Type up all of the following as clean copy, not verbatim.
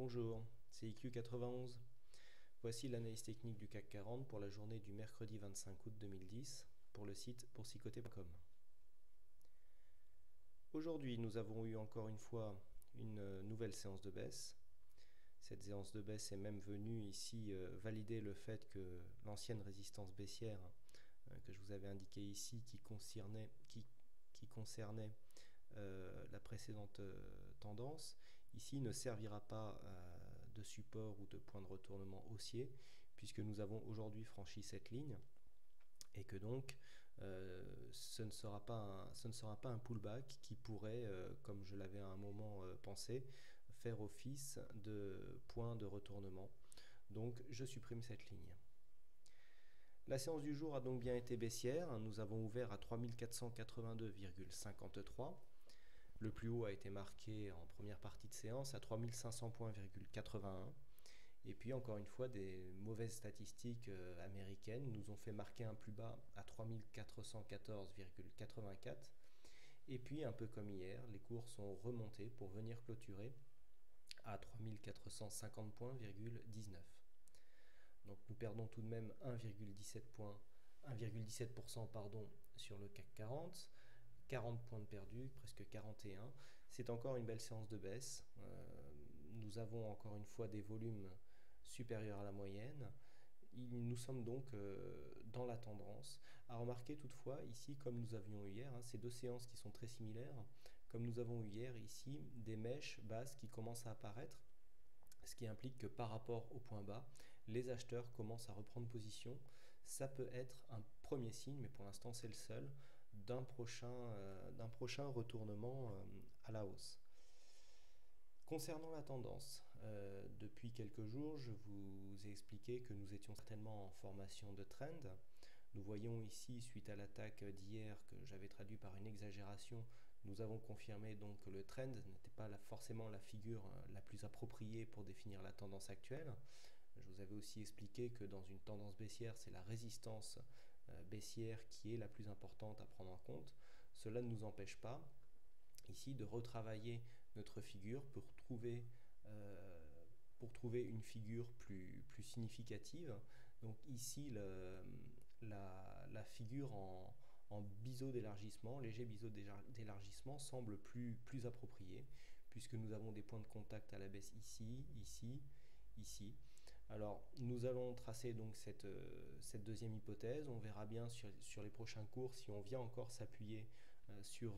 Bonjour, c'est IQ91. Voici l'analyse technique du CAC 40 pour la journée du mercredi 25 août 2010 pour le site boursicoté.com. Aujourd'hui, nous avons eu encore une fois une nouvelle séance de baisse. Cette séance de baisse est même venue ici valider le fait que l'ancienne résistance baissière que je vous avais indiquée ici qui concernait la précédente tendance, ici ne servira pas de support ou de point de retournement haussier, puisque nous avons aujourd'hui franchi cette ligne, et que donc ce ne sera pas un pullback qui pourrait, comme je l'avais à un moment pensé, faire office de point de retournement. Donc je supprime cette ligne. La séance du jour a donc bien été baissière. Nous avons ouvert à 3482,53. Le plus haut a été marqué en première partie de séance à 3500 points,81. Et puis encore une fois, des mauvaises statistiques américaines nous ont fait marquer un plus bas à 3414,84. Et puis un peu comme hier, les cours sont remontés pour venir clôturer à 3450 points,19. Donc nous perdons tout de même 1,17% sur le CAC 40. 40 points de perdu, presque 41. C'est encore une belle séance de baisse. Nous avons encore une fois des volumes supérieurs à la moyenne. Nous sommes donc dans la tendance. À remarquer toutefois, ici, comme nous avions eu hier, ces deux séances qui sont très similaires, comme nous avons eu hier, ici, des mèches basses qui commencent à apparaître, ce qui implique que par rapport au point bas, les acheteurs commencent à reprendre position. Ça peut être un premier signe, mais pour l'instant c'est le seul, d'un prochain retournement à la hausse. Concernant la tendance, depuis quelques jours, je vous ai expliqué que nous étions certainement en formation de trend. Nous voyons ici, suite à l'attaque d'hier que j'avais traduit par une exagération, nous avons confirmé donc que le trend n'était pas forcément la figure la plus appropriée pour définir la tendance actuelle. Je vous avais aussi expliqué que dans une tendance baissière, c'est la résistance baissière qui est la plus importante à prendre en compte. Cela ne nous empêche pas ici de retravailler notre figure pour trouver une figure plus significative. Donc ici, la figure en biseau d'élargissement, léger biseau d'élargissement semble plus appropriée, puisque nous avons des points de contact à la baisse ici, ici, ici. Alors nous allons tracer donc cette deuxième hypothèse. On verra bien sur les prochains cours si on vient encore s'appuyer sur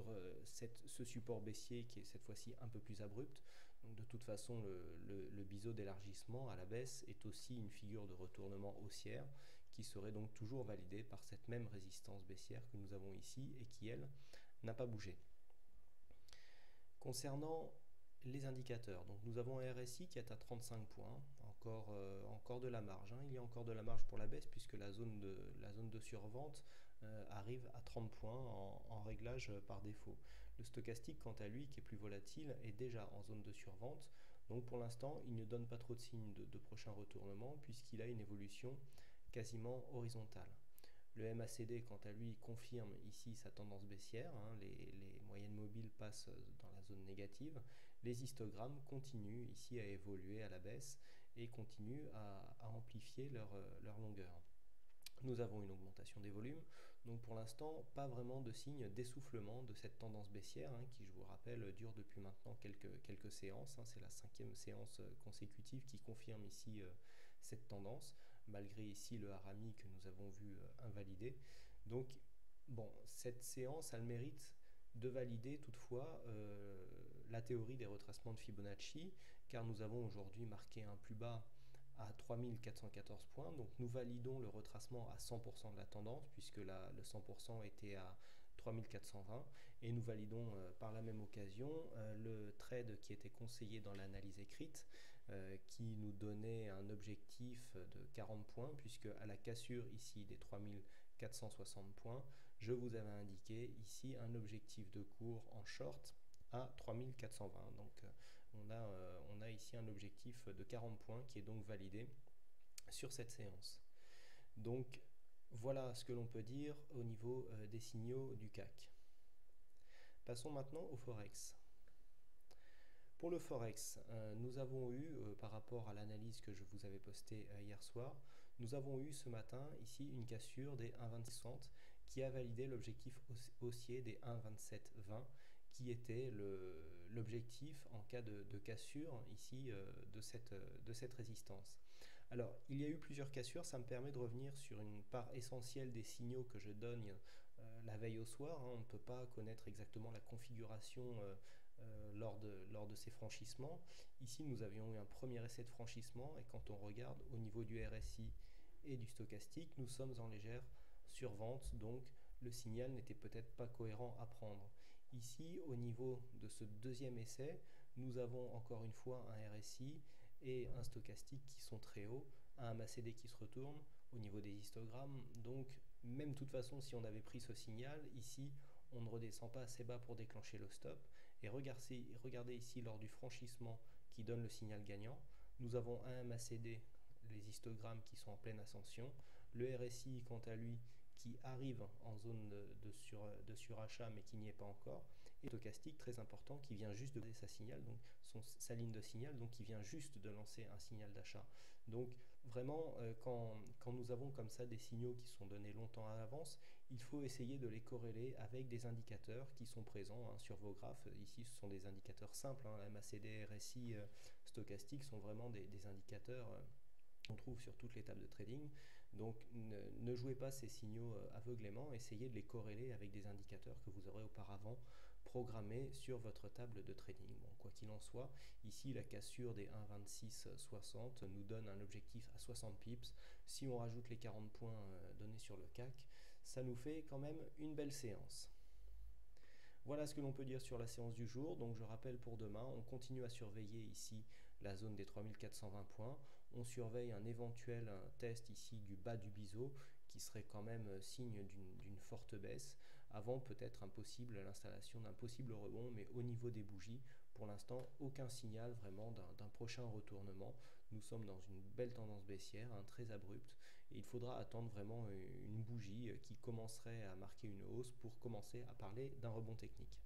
ce support baissier qui est cette fois-ci un peu plus abrupt. Donc de toute façon, le biseau d'élargissement à la baisse est aussi une figure de retournement haussière qui serait donc toujours validée par cette même résistance baissière que nous avons ici et qui, elle, n'a pas bougé. Concernant les indicateurs, donc nous avons un RSI qui est à 35 points, encore de la marge, il y a encore de la marge pour la baisse puisque la zone de survente arrive à 30 points en réglage par défaut. Le stochastique quant à lui qui est plus volatile est déjà en zone de survente, donc pour l'instant il ne donne pas trop de signes de prochain retournement puisqu'il a une évolution quasiment horizontale. Le MACD, quant à lui, confirme ici sa tendance baissière. Les moyennes mobiles passent dans la zone négative. Les histogrammes continuent ici à évoluer à la baisse et continuent à amplifier leur longueur. Nous avons une augmentation des volumes, donc pour l'instant, pas vraiment de signe d'essoufflement de cette tendance baissière qui, je vous rappelle, dure depuis maintenant quelques séances. C'est la 5e séance consécutive qui confirme ici cette tendance, malgré ici le harami que nous avons vu invalidé. Donc, bon, cette séance a le mérite de valider toutefois la théorie des retracements de Fibonacci, car nous avons aujourd'hui marqué un plus bas à 3414 points, donc nous validons le retracement à 100% de la tendance puisque le 100% était à 3420 et nous validons par la même occasion le trade qui était conseillé dans l'analyse écrite qui nous donnait un objectif de 40 points puisque à la cassure ici des 3460 points, je vous avais indiqué ici un objectif de cours en short à 3420. Donc on a ici un objectif de 40 points qui est donc validé sur cette séance. Donc voilà ce que l'on peut dire au niveau des signaux du CAC. Passons maintenant au Forex. Pour le Forex, nous avons eu, par rapport à l'analyse que je vous avais postée hier soir, nous avons eu ce matin ici une cassure des 1,2660 qui a validé l'objectif haussier des 1,2720 qui était l'objectif en cas de cassure ici de cette résistance. Alors, il y a eu plusieurs cassures, ça me permet de revenir sur une part essentielle des signaux que je donne la veille au soir. On ne peut pas connaître exactement la configuration lors de ces franchissements. Ici, nous avions eu un premier essai de franchissement et quand on regarde au niveau du RSI et du stochastique, nous sommes en légère survente, donc le signal n'était peut-être pas cohérent à prendre. Ici, au niveau de ce deuxième essai, nous avons encore une fois un RSI et un stochastique qui sont très hauts, un MACD qui se retourne au niveau des histogrammes. Donc, même de toute façon, si on avait pris ce signal, ici, on ne redescend pas assez bas pour déclencher le stop. Et regardez ici lors du franchissement qui donne le signal gagnant, nous avons un MACD, les histogrammes qui sont en pleine ascension, le RSI quant à lui qui arrive en zone de surachat mais qui n'y est pas encore, et le stochastique très important qui vient juste de sa signal, donc sa ligne de signal, donc qui vient juste de lancer un signal d'achat. Donc vraiment, quand nous avons comme ça des signaux qui sont donnés longtemps à l'avance, il faut essayer de les corréler avec des indicateurs qui sont présents sur vos graphes. Ici, ce sont des indicateurs simples, MACD, RSI, stochastique sont vraiment des indicateurs qu'on trouve sur toutes les tables de trading. Donc ne jouez pas ces signaux aveuglément, essayez de les corréler avec des indicateurs que vous aurez auparavant programmés sur votre table de trading. Bon, quoi qu'il en soit, ici la cassure des 1,2660 nous donne un objectif à 60 pips. Si on rajoute les 40 points donnés sur le CAC, ça nous fait quand même une belle séance. Voilà ce que l'on peut dire sur la séance du jour. Donc je rappelle pour demain, on continue à surveiller ici la zone des 3420 points. On surveille un éventuel test ici du bas du biseau qui serait quand même signe d'une forte baisse avant peut-être l'installation d'un possible rebond, mais au niveau des bougies, pour l'instant, aucun signal vraiment d'un prochain retournement. Nous sommes dans une belle tendance baissière, très abrupte, et il faudra attendre vraiment une bougie qui commencerait à marquer une hausse pour commencer à parler d'un rebond technique.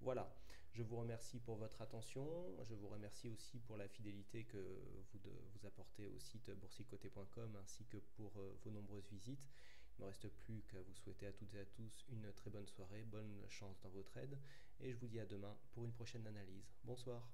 Voilà, je vous remercie pour votre attention, je vous remercie aussi pour la fidélité que vous apportez au site boursicoté.com ainsi que pour vos nombreuses visites. Il ne me reste plus qu'à vous souhaiter à toutes et à tous une très bonne soirée, bonne chance dans vos trades et je vous dis à demain pour une prochaine analyse. Bonsoir.